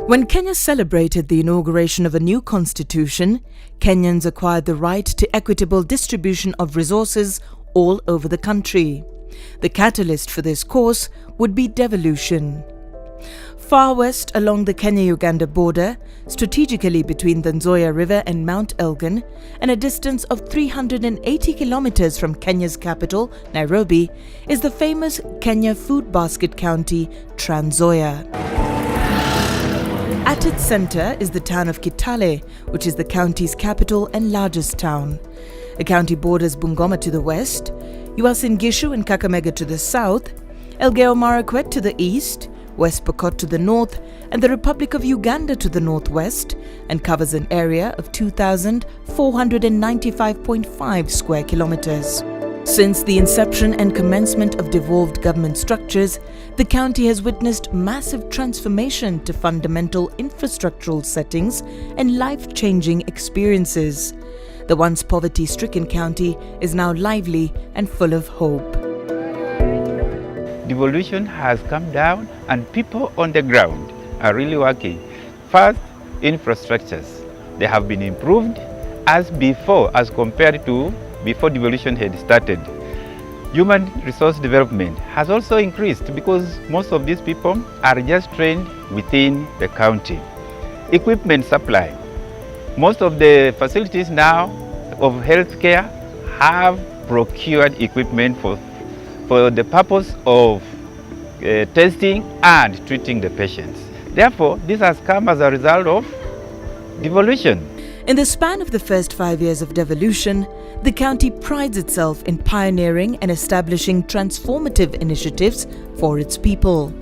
When Kenya celebrated the inauguration of a new constitution, Kenyans acquired the right to equitable distribution of resources all over the country. The catalyst for this course would be devolution. Far west along the Kenya-Uganda border, strategically between the Nzoia River and Mount Elgon, and a distance of 380 kilometers from Kenya's capital, Nairobi, is the famous Kenya food basket county, Trans Nzoia. At its center is the town of Kitale, which is the county's capital and largest town. The county borders Bungoma to the west, Uasin Gishu and Kakamega to the south, Elgeyo Marakwet to the east, West Pokot to the north, and the Republic of Uganda to the northwest, and covers an area of 2,495.5 square kilometers. Since the inception and commencement of devolved government structures, the county has witnessed massive transformation to fundamental infrastructural settings and life-changing experiences. The once poverty-stricken county is now lively and full of hope. Devolution has come down and people on the ground are really working. First, infrastructures. They have been improved as compared to before devolution had started. Human resource development has also increased because most of these people are just trained within the county. Equipment supply. Most of the facilities now of healthcare have procured equipment for the purpose of testing and treating the patients. Therefore, this has come as a result of devolution. In the span of the first 5 years of devolution, the county prides itself in pioneering and establishing transformative initiatives for its people.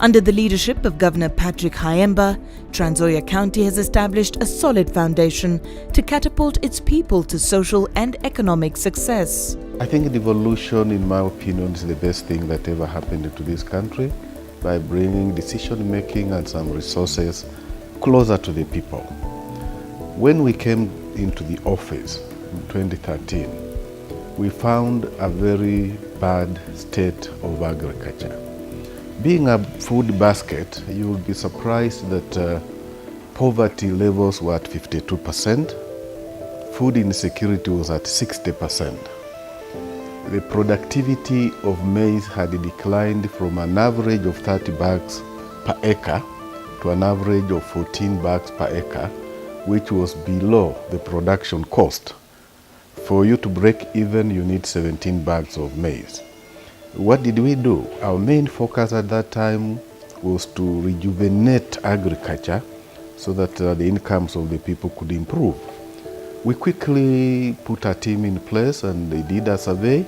Under the leadership of Governor Patrick Hayemba, Trans Nzoia County has established a solid foundation to catapult its people to social and economic success. I think devolution, in my opinion, is the best thing that ever happened to this country by bringing decision-making and some resources closer to the people. When we came into the office in 2013, we found a very bad state of agriculture. Being a food basket, you will be surprised that poverty levels were at 52%, food insecurity was at 60%. The productivity of maize had declined from an average of 30 bags per acre to an average of 14 bags per acre, which was below the production cost. For you to break even, you need 17 bags of maize. What did we do? Our main focus at that time was to rejuvenate agriculture so that the incomes of the people could improve. We quickly put a team in place and they did a survey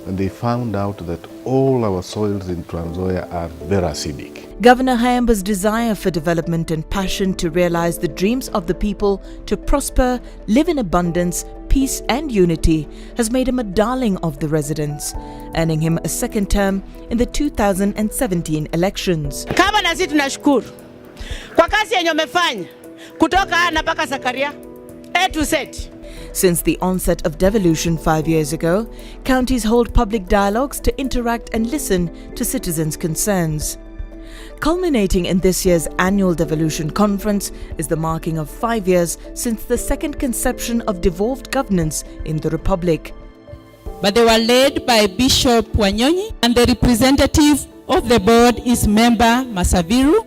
and they found out that all our soils in Trans Nzoia are very acidic. Governor Hayemba's desire for development and passion to realize the dreams of the people to prosper, live in abundance, peace and unity has made him a darling of the residents, earning him a second term in the 2017 elections. Kama na sisi tunashukuru kwa kazi yenye umefanya kutoka Ana mpaka Zakaria A to Z. Since the onset of devolution 5 years ago, counties hold public dialogues to interact and listen to citizens' concerns. Culminating in this year's annual devolution conference is the marking of 5 years since the second conception of devolved governance in the Republic. But they were led by Bishop Wanyonyi and the representative of the board is Member Masaviru.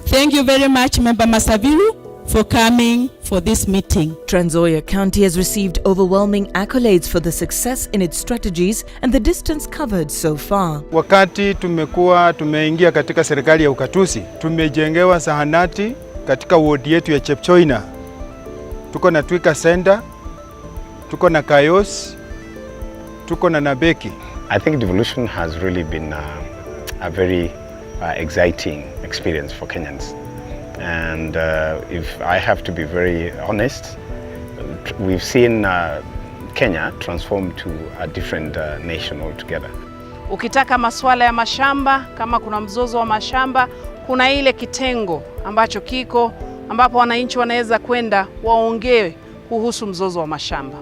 Thank you very much, Member Masaviru, for coming for this meeting. Trans Nzoia County has received overwhelming accolades for the success in its strategies and the distance covered so far. Wakati tumeingia katika serikali ya ukatusi, tumejengewa zahanati katika wodi yetu ya Chepchoina. Tuko na Twika Center, tuko na Kayos, tuko na Nabeki. I think devolution has really been a very exciting experience for Kenyans. And if I have to be very honest, we've seen Kenya transform to a different nation altogether. Ukitaka masuala ya mashamba, kama kuna mzozo wa mashamba, kuna ile kitengo ambacho kiko ambapo wananchi wanaweza kwenda waongee kuhusu mzozo wa mashamba.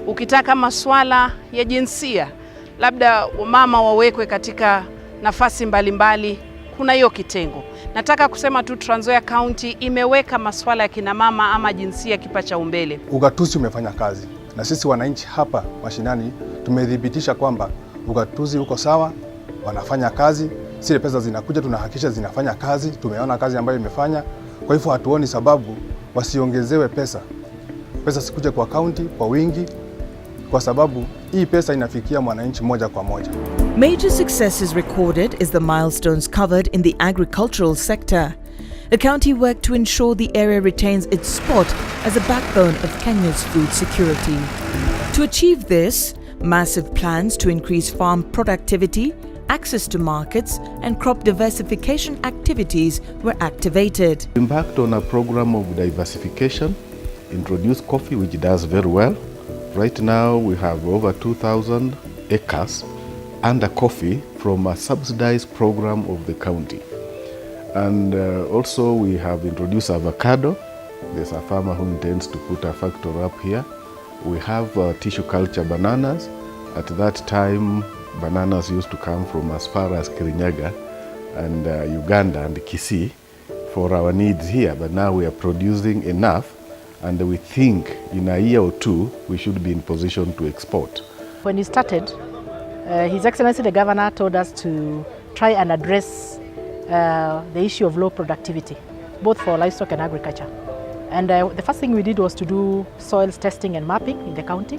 Ukitaka masuala ya jinsia, labda wamama wawekwe katika nafasi mbalimbali kuna hiyo kitengo. Nataka kusema tu Trans Nzoia County imeweka masuala ya kina mama ama jinsia kipaumbele. Ugatuzi umefanya kazi na sisi wananchi hapa mashinani tumethibitisha kwamba ugatuzi uko sawa, wanafanya kazi, zile pesa zinakuja tunahakikisha zinafanya kazi, tumeona kazi ambayo imefanya. Kwa hivyo hatuoni sababu wasiongezewe pesa. Pesa sikuje kwa county kwa wingi kwa sababu hii pesa inafikia mwananchi moja kwa moja. Major successes recorded is the milestones covered in the agricultural sector. The county worked to ensure the area retains its spot as a backbone of Kenya's food security. To achieve this, massive plans to increase farm productivity, access to markets and crop diversification activities were activated. We embarked on a program of diversification, introduced coffee, which does very well. Right now we have over 2,000 acres under coffee from a subsidized program of the county. And also we have introduced avocado. There's a farmer who intends to put a factory up here. We have tissue culture bananas. At that time, bananas used to come from as far as Kirinyaga and Uganda and Kisii for our needs here, but now we are producing enough and we think in a year or two we should be in position to export. When we started, His Excellency the Governor told us to try and address the issue of low productivity, both for livestock and agriculture. And the first thing we did was to do soils testing and mapping in the county,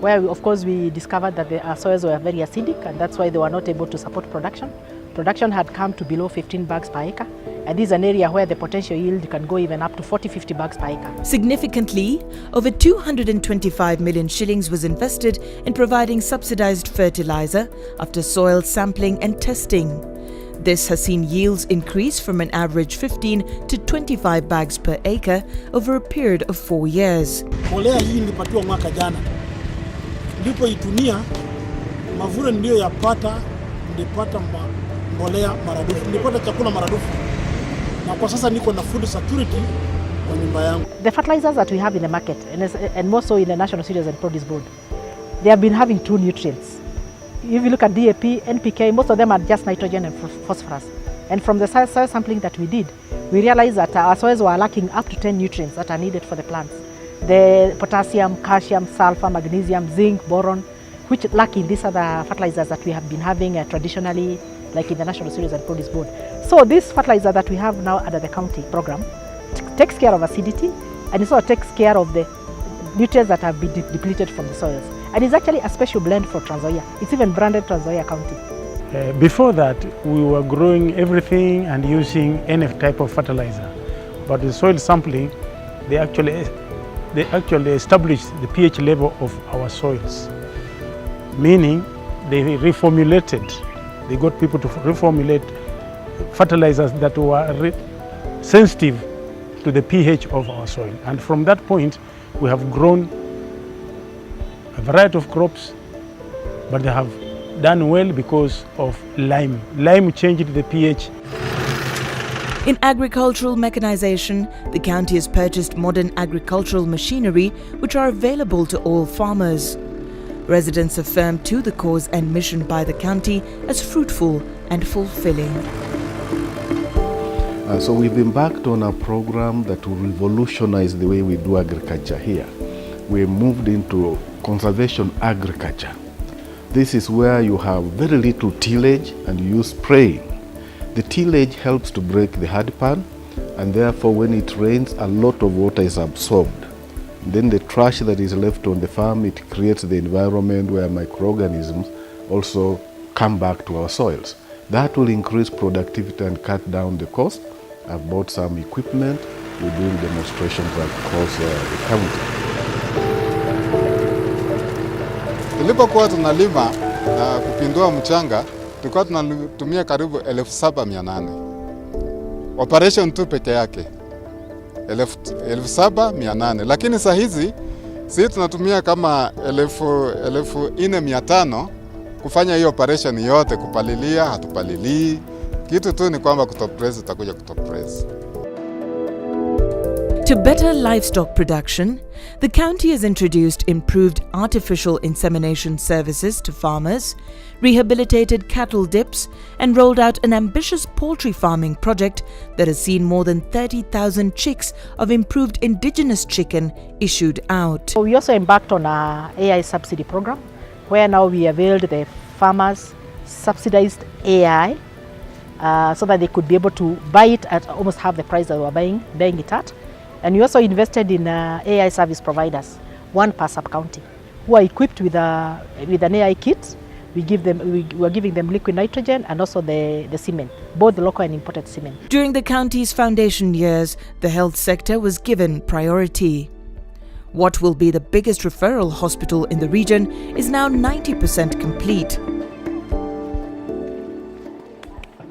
where of course we discovered that our soils were very acidic and that's why they were not able to support production. Production had come to below 15 bags per acre, and this is an area where the potential yield can go even up to 40-50 bags per acre. Significantly, over 225 million shillings was invested in providing subsidized fertilizer after soil sampling and testing. This has seen yields increase from an average 15 to 25 bags per acre over a period of 4 years. Mbolea hii nilipatiwa mwaka jana. Nilipoitumia mavuno niliyoyapata, nilipata mbolea maradufu, nilipata chakula maradufu. Na kwa sasa niko na food security kwa nyumba yangu. The fertilizers that we have in the market and more so in the National Cereals and Produce Board, they have been having two nutrients. If you look at DAP, NPK, most of them are just nitrogen and phosphorus. And from the soil sampling that we did, we realized that our soils were lacking up to 10 nutrients that are needed for the plants. The potassium, calcium, sulfur, magnesium, zinc, boron, which lack in these other fertilizers that we have been having traditionally, like in the National Cereals and Produce Board. So this fertilizer that we have now under the county program takes care of acidity and it also takes care of the nutrients that have been depleted from the soils. And it's actually a special blend for Trans Nzoia. It's even branded Trans Nzoia County. Before that, we were growing everything and using any type of fertilizer. But the soil sampling, they actually established the pH level of our soils. Meaning, they got people to reformulate fertilizers that were sensitive to the pH of our soil. And from that point, we have grown a variety of crops, but they have done well because of lime. Lime changed the pH. In agricultural mechanization, the county has purchased modern agricultural machinery which are available to all farmers. Residents affirm to the cause and mission by the county as fruitful and fulfilling. So we've embarked on a program that will revolutionize the way we do agriculture here. We moved into conservation agriculture. This is where you have very little tillage and you use spraying. The tillage helps to break the hard pan, and therefore when it rains, a lot of water is absorbed. Then the trash that is left on the farm, it creates the environment where microorganisms also come back to our soils. That will increase productivity and cut down the cost. I've bought some equipment. We're doing demonstrations across the county. Tulipokuwa tunalima na kupindua mchanga, tulikuwa tunatumia karibu 7,800. Operation tu peke yake 7,800, lakini saa hizi sisi tunatumia kama 4,500 kufanya hiyo operation yote, kupalilia hatupalilii. Kitu tu ni kwamba kutopress itakuja kutopress. To better livestock production, the county has introduced improved artificial insemination services to farmers, rehabilitated cattle dips, and rolled out an ambitious poultry farming project that has seen more than 30,000 chicks of improved indigenous chicken issued out. So we also embarked on a AI subsidy program, where now we availed the farmers subsidized AI so that they could be able to buy it at almost half the price that we were buying it at. And we also invested in AI service providers, one per sub-county, who are equipped with an AI kit. We are giving them liquid nitrogen and also the semen, both the local and imported semen. During the county's foundation years, the health sector was given priority. What will be the biggest referral hospital in the region is now 90% complete.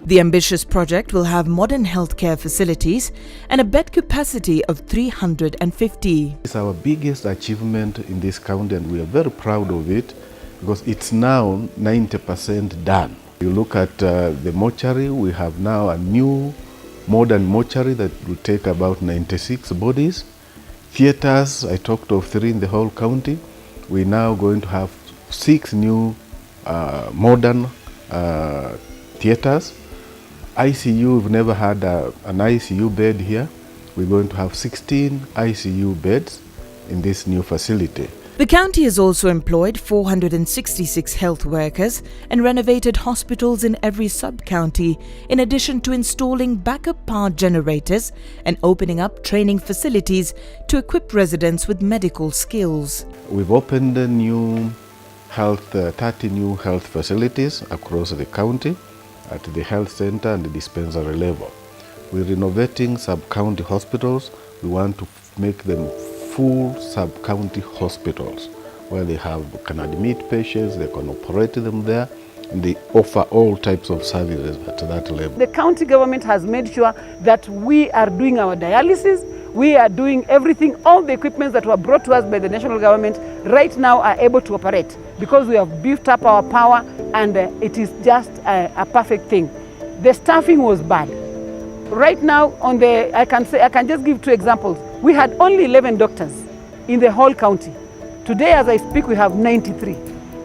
The ambitious project will have modern healthcare facilities and a bed capacity of 350. It's our biggest achievement in this county, and we are very proud of it because it's now 90% done. You look at the mortuary, we have now a new modern mortuary that will take about 96 bodies. Theaters, I talked of 3 in the whole county. We're now going to have 6 new modern theaters. ICU, we've never had an ICU bed here. We're going to have 16 ICU beds in this new facility. The county has also employed 466 health workers and renovated hospitals in every sub-county, in addition to installing backup power generators and opening up training facilities to equip residents with medical skills. We've opened a new 30 new health facilities across the county at the health center and the dispensary level. We're renovating sub-county hospitals. We want to make them full sub-county hospitals where they can admit patients, they can operate them there, and they offer all types of services at that level. The county government has made sure that we are doing our dialysis, we are doing everything. All the equipment that were brought to us by the national government right now are able to operate because we have beefed up our power, and it is just a perfect thing. The staffing was bad. Right now, I can just give 2 examples. We had only 11 doctors in the whole county. Today, as I speak, we have 93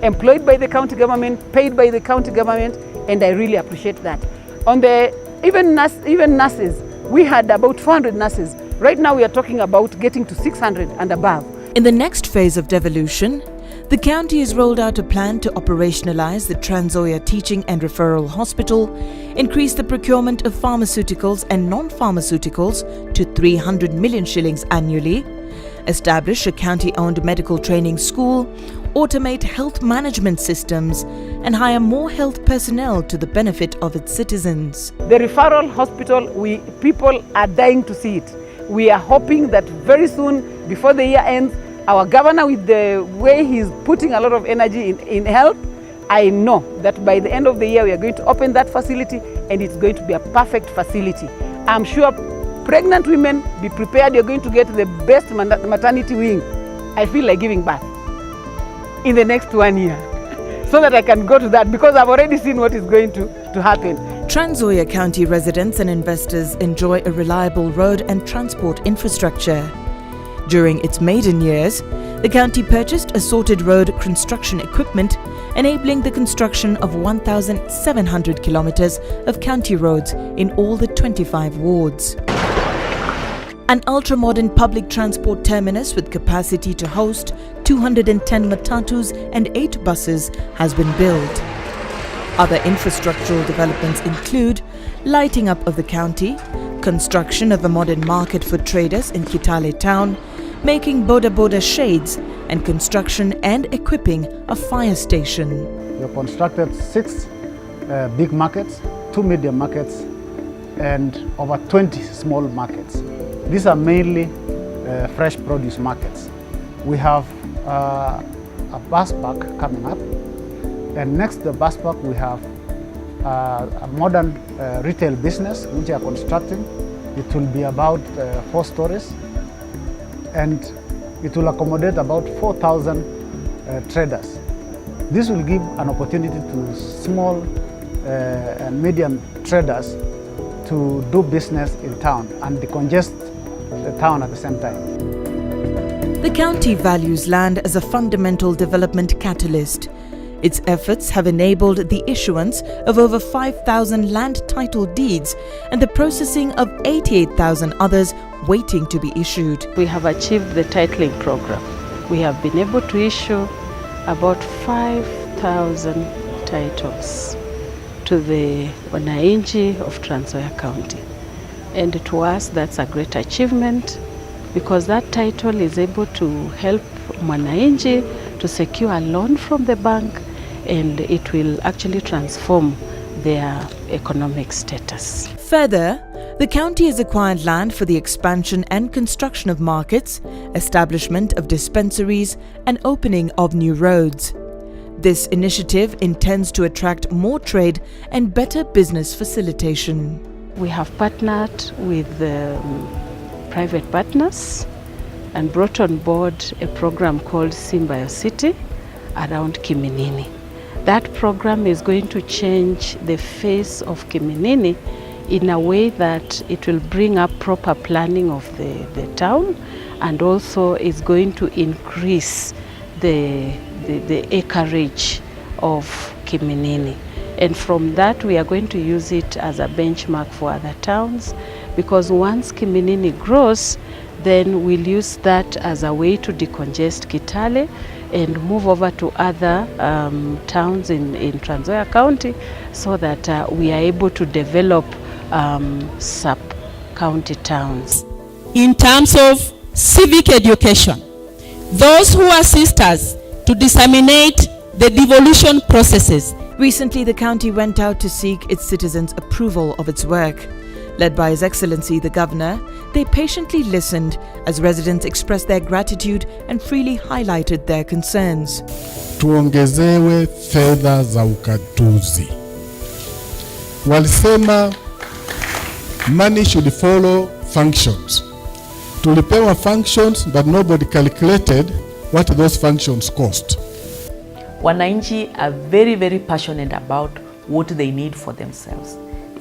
employed by the county government, paid by the county government, and I really appreciate that. Even nurses, we had about 400 nurses. Right now, we are talking about getting to 600 and above. In the next phase of devolution, the county has rolled out a plan to operationalize the Trans Nzoia Teaching and Referral Hospital, increase the procurement of pharmaceuticals and non-pharmaceuticals to 300 million shillings annually, establish a county-owned medical training school, automate health management systems, and hire more health personnel to the benefit of its citizens. The referral hospital, people are dying to see it. We are hoping that very soon, before the year ends, our governor, with the way he's putting a lot of energy in health, I know that by the end of the year we are going to open that facility, and it's going to be a perfect facility. I'm sure pregnant women, be prepared, you're going to get the best maternity wing. I feel like giving birth in the next 1 year so that I can go to that, because I've already seen what is going to happen. Trans Nzoia County residents and investors enjoy a reliable road and transport infrastructure. During its maiden years, the county purchased assorted road construction equipment, enabling the construction of 1,700 kilometers of county roads in all the 25 wards. An ultra-modern public transport terminus with capacity to host 210 matatus and 8 buses has been built. Other infrastructural developments include lighting up of the county, construction of a modern market for traders in Kitale town, making boda shades, and construction and equipping a fire station. We have constructed 6 big markets, 2 medium markets, and over 20 small markets. These are mainly fresh produce markets. We have a bus park coming up, and next to the bus park we have a modern retail business which we are constructing. It will be about 4 stories, and it will accommodate about 4,000 traders. This will give an opportunity to small and medium traders to do business in town and decongest the town at the same time. The county values land as a fundamental development catalyst. Its efforts have enabled the issuance of over 5,000 land title deeds and the processing of 88,000 others waiting to be issued. We have achieved the titling program. We have been able to issue about 5,000 titles to the wananchi of Trans Nzoia County. And to us, that's a great achievement because that title is able to help wananchi to secure a loan from the bank, and it will actually transform their economic status. Further, the county has acquired land for the expansion and construction of markets, establishment of dispensaries, and opening of new roads. This initiative intends to attract more trade and better business facilitation. We have partnered with private partners and brought on board a program called Symbiocity around Kiminini. That program is going to change the face of Kiminini in a way that it will bring up proper planning of the town, and also is going to increase the acreage of Kiminini. And from that, we are going to use it as a benchmark for other towns, because once Kiminini grows, then we'll use that as a way to decongest Kitale and move over to other towns in Trans Nzoia County, so that we are able to develop sub-county towns. In terms of civic education, those who assist us to disseminate the devolution processes. Recently, the county went out to seek its citizens' approval of its work. Led by His Excellency the Governor, they patiently listened as residents expressed their gratitude and freely highlighted their concerns. Tuongezewe fedha za ukatuzi. Walisema money should follow functions. Tulipewa functions, but nobody calculated what those functions cost. Wananchi are very passionate about what they need for themselves.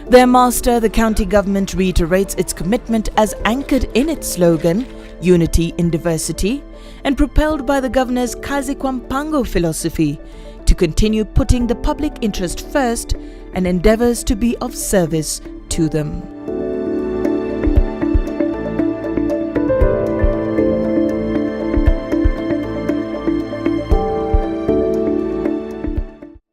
Their master, the county government, reiterates its commitment as anchored in its slogan, Unity in Diversity, and propelled by the governor's Kazi kwa Mpango philosophy to continue putting the public interest first and endeavors to be of service to them.